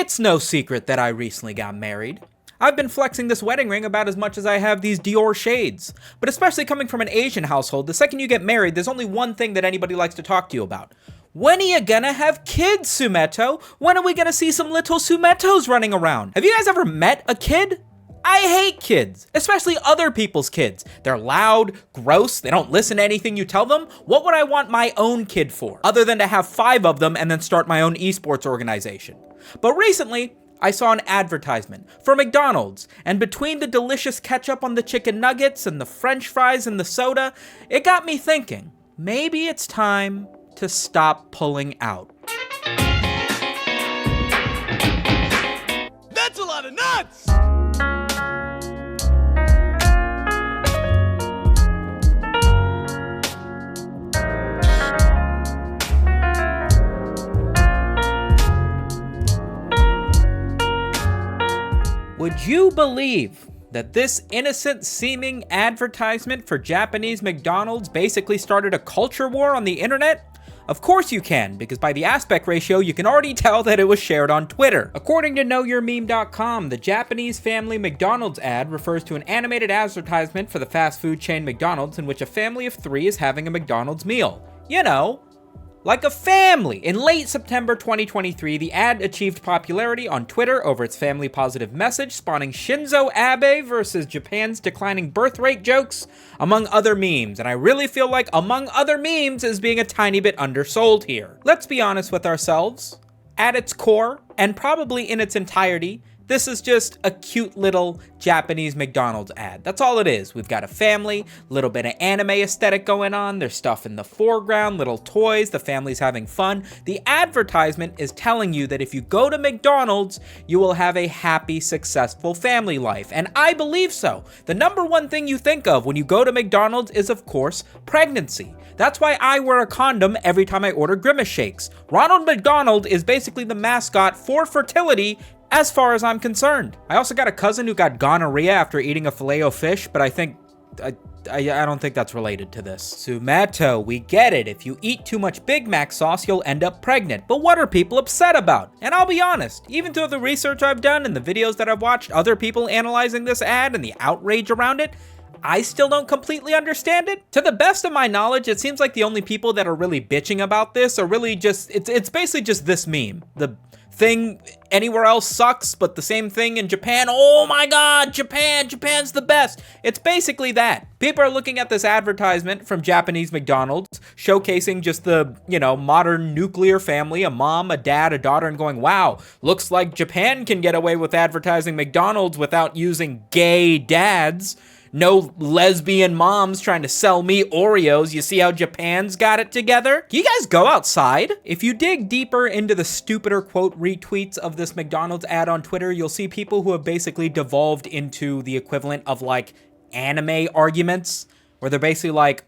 It's no secret that I recently got married. I've been flexing this wedding ring about as much as I have these Dior shades. But especially coming from an Asian household, the second you get married, there's only one thing that anybody likes to talk to you about. When are you gonna have kids, Sumito? When are we gonna see some little Sumitos running around? Have you guys ever met a kid? I hate kids, especially other people's kids. They're loud, gross, they don't listen to anything you tell them. What would I want my own kid for, other than to have 5 of them and then start my own esports organization? But recently, I saw an advertisement for McDonald's, and between the delicious ketchup on the chicken nuggets and the French fries and the soda, it got me thinking, maybe it's time to stop pulling out. That's a lot of nuts! Would you believe that this innocent-seeming advertisement for Japanese McDonald's basically started a culture war on the internet? Of course you can, because by the aspect ratio, you can already tell that it was shared on Twitter. According to KnowYourMeme.com, the Japanese family McDonald's ad refers to an animated advertisement for the fast food chain McDonald's in which a family of 3 is having a McDonald's meal. You know, like a family. In late September 2023, the ad achieved popularity on Twitter over its family positive message, spawning Shinzo Abe versus Japan's declining birth rate jokes, among other memes. And I really feel like among other memes is being a tiny bit undersold here. Let's be honest with ourselves. At its core, and probably in its entirety, this is just a cute little Japanese McDonald's ad. That's all it is. We've got a family, little bit of anime aesthetic going on, there's stuff in the foreground, little toys, the family's having fun. The advertisement is telling you that if you go to McDonald's, you will have a happy, successful family life. And I believe so. The number one thing you think of when you go to McDonald's is, of course, pregnancy. That's why I wear a condom every time I order Grimace Shakes. Ronald McDonald is basically the mascot for fertility, as far as I'm concerned. I also got a cousin who got gonorrhea after eating a Filet-O-Fish, but I don't think that's related to this. Sumito, we get it. If you eat too much Big Mac sauce, you'll end up pregnant. But what are people upset about? And I'll be honest, even through the research I've done and the videos that I've watched, other people analyzing this ad and the outrage around it, I still don't completely understand it. To the best of my knowledge, it seems like the only people that are really bitching about this are really just, it's basically just this meme. The thing anywhere else sucks, but the same thing in Japan. Oh my God, Japan's the best. It's basically that. People are looking at this advertisement from Japanese McDonald's, showcasing just the, modern nuclear family, a mom, a dad, a daughter, and going, wow, looks like Japan can get away with advertising McDonald's without using gay dads. No lesbian moms trying to sell me Oreos. You see how Japan's got it together? Can you guys go outside? If you dig deeper into the stupider quote retweets of this McDonald's ad on Twitter, you'll see people who have basically devolved into the equivalent of like anime arguments, where they're basically like,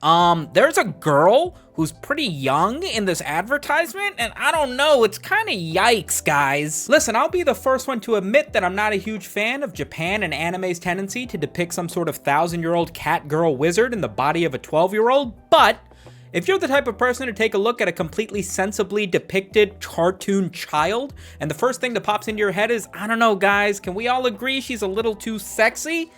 there's a girl who's pretty young in this advertisement, and I don't know, it's kind of yikes, guys. Listen, I'll be the first one to admit that I'm not a huge fan of Japan and anime's tendency to depict some sort of 1,000-year-old cat girl wizard in the body of a 12-year-old, but if you're the type of person to take a look at a completely sensibly depicted cartoon child, and the first thing that pops into your head is, I don't know, guys, can we all agree she's a little too sexy?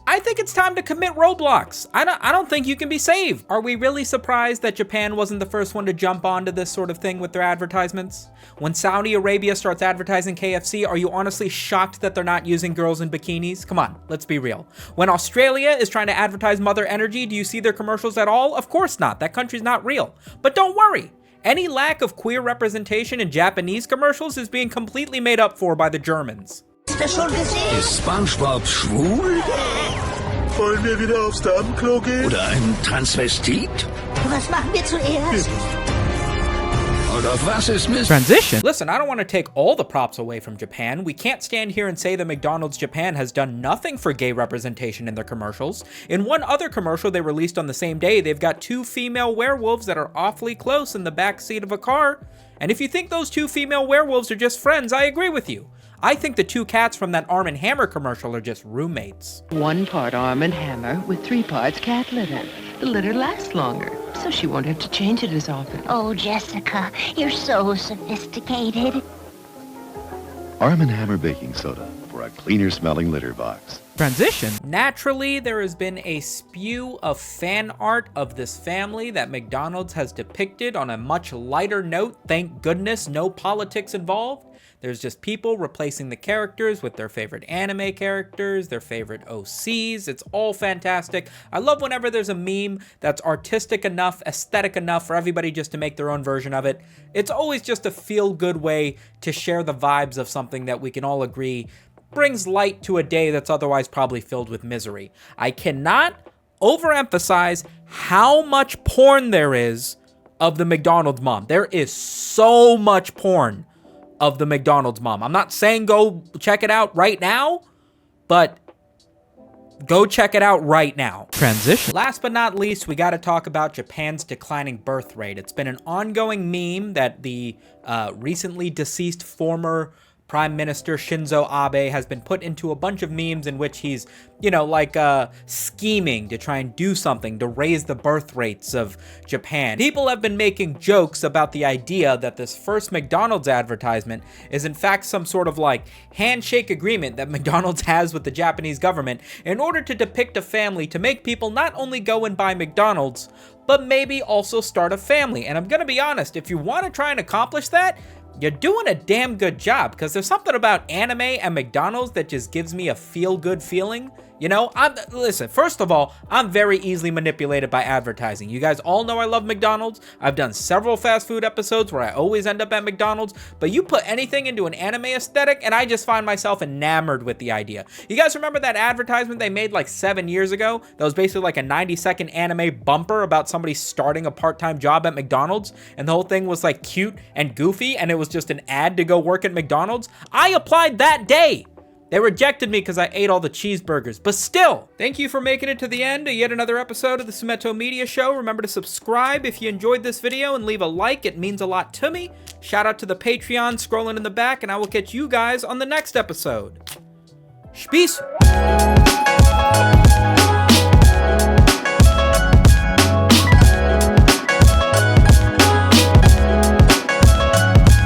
I think it's time to commit Roblox. I don't think you can be saved. Are we really surprised that Japan wasn't the first one to jump onto this sort of thing with their advertisements? When Saudi Arabia starts advertising KFC, are you honestly shocked that they're not using girls in bikinis? Come on, let's be real. When Australia is trying to advertise Mother Energy, do you see their commercials at all? Of course not. That country's not real. But don't worry. Any lack of queer representation in Japanese commercials is being completely made up for by the Germans. Ist SpongeBob schwul? Wollen wir wieder aufs Damenklo gehen? Oder ein Transvestit? Was machen wir zuerst? Oder was ist Miss... Transition? Listen, I don't want to take all the props away from Japan. We can't stand here and say that McDonald's Japan has done nothing for gay representation in their commercials. In one other commercial they released on the same day, they've got 2 female werewolves that are awfully close in the back seat of a car. And if you think those 2 female werewolves are just friends, I agree with you. I think the 2 cats from that Arm & Hammer commercial are just roommates. 1 part Arm & Hammer with 3 parts cat litter. The litter lasts longer, so she won't have to change it as often. Oh, Jessica, you're so sophisticated. Arm & Hammer baking soda for a cleaner smelling litter box. Transition. Naturally, there has been a spew of fan art of this family that McDonald's has depicted on a much lighter note. Thank goodness, no politics involved. There's just people replacing the characters with their favorite anime characters, their favorite OCs. It's all fantastic. I love whenever there's a meme that's artistic enough, aesthetic enough for everybody just to make their own version of it. It's always just a feel-good way to share the vibes of something that we can all agree brings light to a day that's otherwise probably filled with misery. I cannot overemphasize how much porn there is of the McDonald's mom. There is so much porn of the McDonald's mom. I'm not saying go check it out right now, but go check it out right now. Transition. Last but not least, we got to talk about Japan's declining birth rate. It's been an ongoing meme that the recently deceased former Prime Minister Shinzo Abe has been put into a bunch of memes in which he's, you know, like scheming to try and do something to raise the birth rates of Japan. People have been making jokes about the idea that this first McDonald's advertisement is in fact some sort of like handshake agreement that McDonald's has with the Japanese government in order to depict a family to make people not only go and buy McDonald's, but maybe also start a family. And I'm gonna be honest, if you want to try and accomplish that, you're doing a damn good job, because there's something about anime and McDonald's that just gives me a feel-good feeling. You know, listen, first of all, I'm very easily manipulated by advertising. You guys all know I love McDonald's. I've done several fast food episodes where I always end up at McDonald's, but you put anything into an anime aesthetic and I just find myself enamored with the idea. You guys remember that advertisement they made like 7 years ago? That was basically like a 90-second anime bumper about somebody starting a part-time job at McDonald's, and the whole thing was like cute and goofy, and it was just an ad to go work at McDonald's? I applied that day. They rejected me because I ate all the cheeseburgers, but still, thank you for making it to the end of yet another episode of the SumitoMedia Show. Remember to subscribe if you enjoyed this video and leave a like. It means a lot to me. Shout out to the Patreon scrolling in the back, and I will catch you guys on the next episode. Peace.